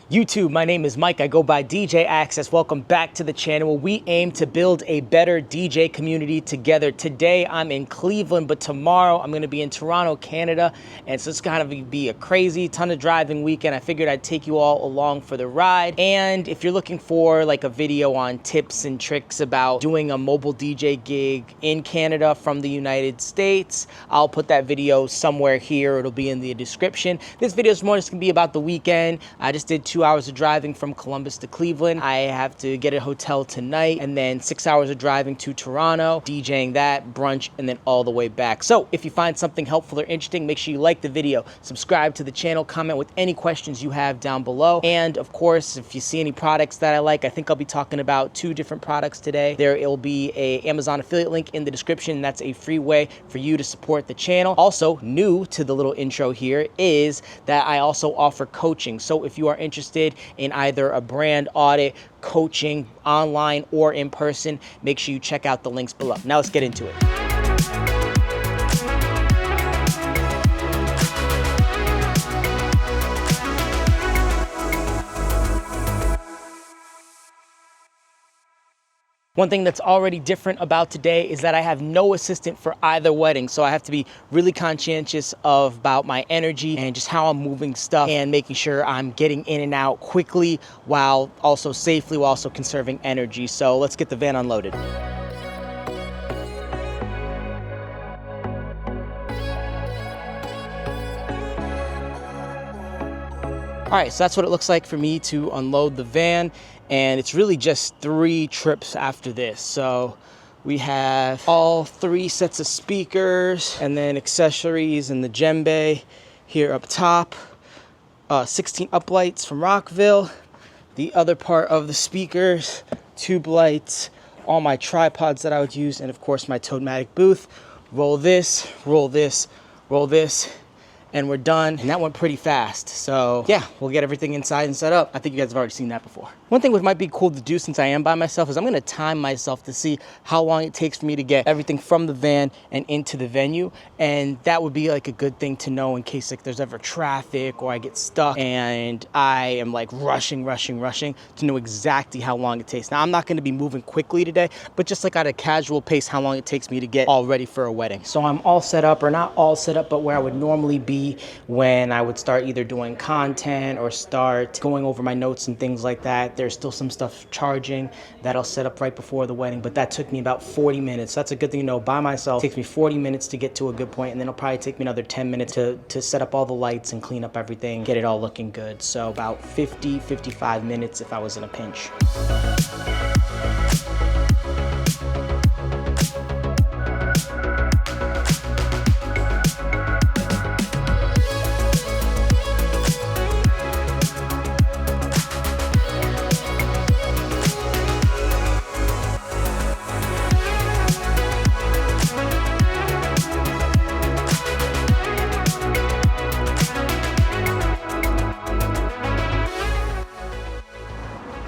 YouTube, my name is Mike. I go by DJ Access. Welcome back to the channel. We aim to build a better DJ community together. Today I'm in Cleveland, but tomorrow I'm going to be in Toronto, Canada. And so it's going to be a crazy ton of driving weekend. I figured I'd take you all along for the ride. And if you're looking for like a video on tips and tricks about doing a mobile DJ gig in Canada from the United States, I'll put that video somewhere here. It'll be in the description. This video is more just going to be about the weekend. I just did 2 hours of driving from Columbus to Cleveland. I have to get a hotel tonight and then 6 hours of driving to Toronto, DJing that, brunch, and then all the way back. So if you find something helpful or interesting, make sure you like the video, subscribe to the channel, comment with any questions you have down below. And of course, if you see any products that I like, I think I'll be talking about 2 different products today. There will be a Amazon affiliate link in the description. That's a free way for you to support the channel. Also, new to the little intro here is that I also offer coaching. So if you are interested in either a brand audit, coaching, online or in person, make sure you check out the links below. Now let's get into it. One thing that's already different about today is that I have no assistant for either wedding. So I have to be really conscientious about my energy and just how I'm moving stuff and making sure I'm getting in and out quickly while also safely, while also conserving energy. So let's get the van unloaded. All right, so that's what it looks like for me to unload the van. And it's really just 3 trips after this. So we have all 3 sets of speakers and then accessories and the djembe here up top. 16 uplights from Rockville. The other part of the speakers, tube lights, all my tripods that I would use, and of course my Toadmatic booth. Roll this, roll this, roll this, and we're done. And that went pretty fast. So yeah, we'll get everything inside and set up. I think you guys have already seen that before. One thing which might be cool to do since I am by myself is I'm gonna time myself to see how long it takes for me to get everything from the van and into the venue. And that would be like a good thing to know in case like there's ever traffic or I get stuck and I am like rushing to know exactly how long it takes. Now I'm not gonna be moving quickly today, but just like at a casual pace, how long it takes me to get all ready for a wedding. So I'm all set up, or not all set up, but where I would normally be when I would start either doing content or start going over my notes and things like that. There's still some stuff charging that I'll set up right before the wedding, but that took me about 40 minutes. That's a good thing to know. By myself, it takes me 40 minutes to get to a good point, and then it'll probably take me another 10 minutes to set up all the lights and clean up everything, get it all looking good. So about 55 minutes if I was in a pinch.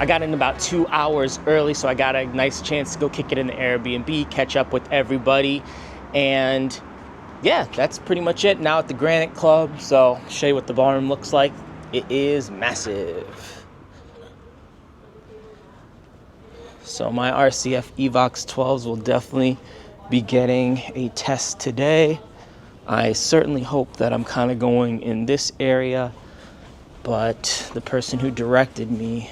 I got in about 2 hours early, so I got a nice chance to go kick it in the Airbnb, catch up with everybody, and yeah, that's pretty much it. Now at the Granite Club, so I'll show you what the ballroom looks like. It is massive. So my RCF Evox 12s will definitely be getting a test today. I certainly hope that I'm kind of going in this area, but the person who directed me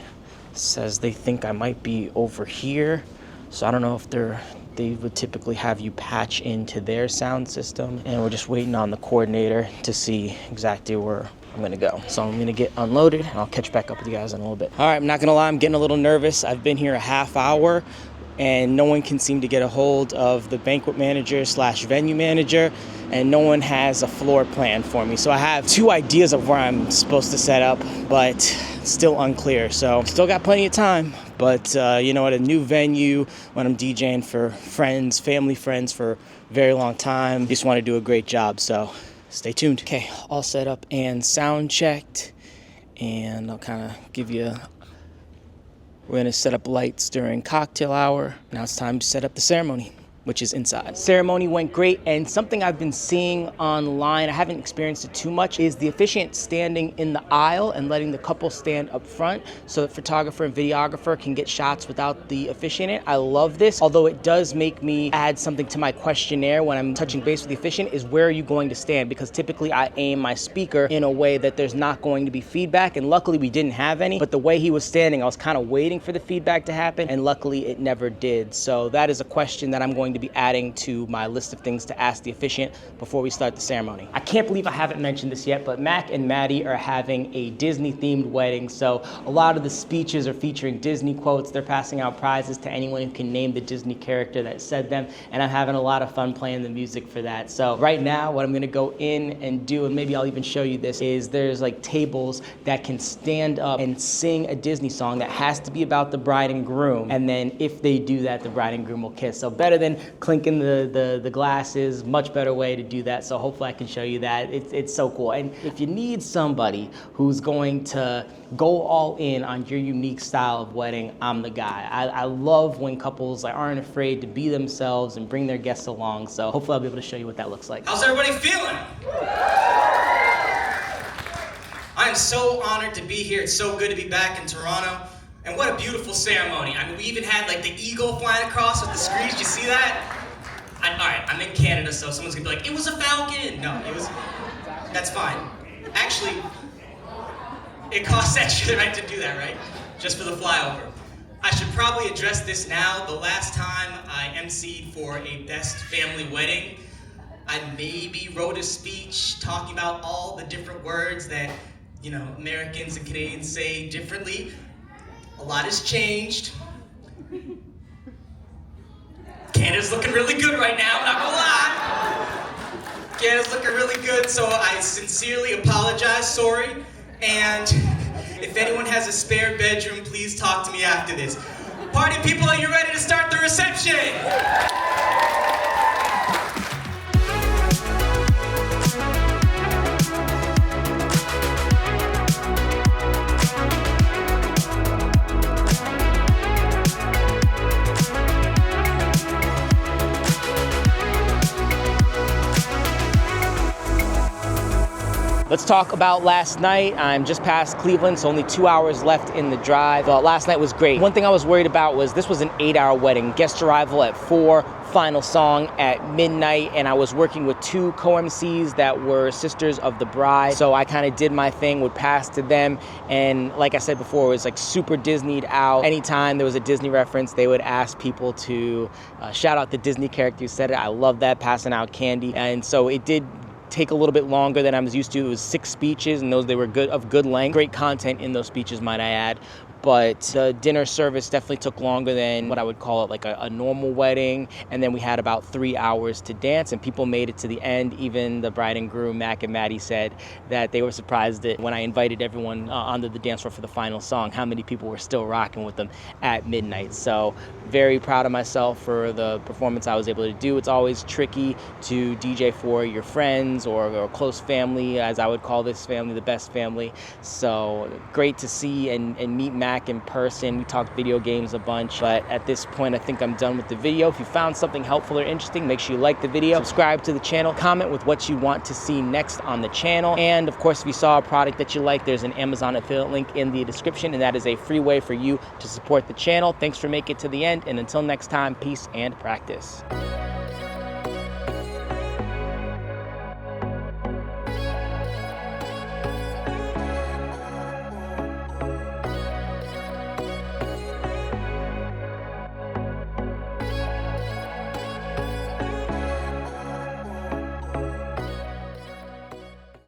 says they think I might be over here. So I don't know if they would typically have you patch into their sound system, and we're just waiting on the coordinator to see exactly where I'm gonna go. So I'm gonna get unloaded and I'll catch back up with you guys in a little bit. All right, I'm not gonna lie, I'm getting a little nervous. I've been here a half hour and no one can seem to get a hold of the banquet manager / venue manager, and no one has a floor plan for me. So I have 2 ideas of where I'm supposed to set up, but still unclear. So still got plenty of time, but you know, at a new venue, when I'm DJing for friends, family friends for a very long time, just want to do a great job. So stay tuned. Okay, all set up and sound checked, and I'll kind of give you we're going to set up lights during cocktail hour. Now it's time to set up the ceremony. which is inside. Ceremony went great, and something I've been seeing online, I haven't experienced it too much, is the officiant standing in the aisle and letting the couple stand up front so that photographer and videographer can get shots without the officiant. I love this, although it does make me add something to my questionnaire when I'm touching base with the officiant, is where are you going to stand? Because typically I aim my speaker in a way that there's not going to be feedback, and luckily we didn't have any, but the way he was standing, I was kind of waiting for the feedback to happen, and luckily it never did. So that is a question that I'm going to be adding to my list of things to ask the officiant before we start the ceremony. I can't believe I haven't mentioned this yet, but Mac and Maddie are having a Disney-themed wedding, so a lot of the speeches are featuring Disney quotes. They're passing out prizes to anyone who can name the Disney character that said them, and I'm having a lot of fun playing the music for that. So right now, what I'm gonna go in and do, and maybe I'll even show you this, is there's like tables that can stand up and sing a Disney song that has to be about the bride and groom, and then if they do that, the bride and groom will kiss. So better than clinking the glasses, much better way to do that. So hopefully I can show you that. It's so cool. And if you need somebody who's going to go all in on your unique style of wedding, I'm the guy. I love when couples aren't afraid to be themselves and bring their guests along. So hopefully I'll be able to show you what that looks like. How's everybody feeling? I am so honored to be here. It's so good to be back in Toronto. And what a beautiful ceremony. I mean, we even had like the eagle flying across with the screens. Did you see that? All right, I'm in Canada, so someone's gonna be like, it was a falcon. No, it was, that's fine. Actually, it costs extra right to do that, right? Just for the flyover. I should probably address this now. The last time I emceed for a best family wedding, I maybe wrote a speech talking about all the different words that, you know, Americans and Canadians say differently. A lot has changed. Canada's looking really good right now, not gonna lie. Canada's looking really good, so I sincerely apologize, sorry. And if anyone has a spare bedroom, please talk to me after this. Party people, are you ready to start the reception? Let's talk about last night. I'm just past Cleveland, so only 2 hours left in the drive. Last night was great. One thing I was worried about was this was an 8-hour wedding. Guest arrival at 4, final song at midnight, and I was working with 2 co-MCs that were sisters of the bride. So I kind of did my thing, would pass to them, and like I said before, it was like super Disneyed out. Anytime there was a Disney reference, they would ask people to shout out the Disney character who said it. I love that, passing out candy. And so it did take a little bit longer than I was used to. It was 6 speeches, and they were of good length. Great content in those speeches, might I add. But the dinner service definitely took longer than what I would call it like a normal wedding. And then we had about 3 hours to dance, and people made it to the end. Even the bride and groom, Mac and Maddie, said that they were surprised that when I invited everyone onto the dance floor for the final song, how many people were still rocking with them at midnight. So very proud of myself for the performance I was able to do. It's always tricky to DJ for your friends or close family, as I would call this family, the best family. So great to see and meet Mac in person. We talked video games a bunch, but at this point I think I'm done with the video. If you found something helpful or interesting, make sure you like the video, subscribe to the channel, comment with what you want to see next on the channel, and of course if you saw a product that you like, there's an Amazon affiliate link in the description, and that is a free way for you to support the channel. Thanks for making it to the end, and until next time, peace and practice.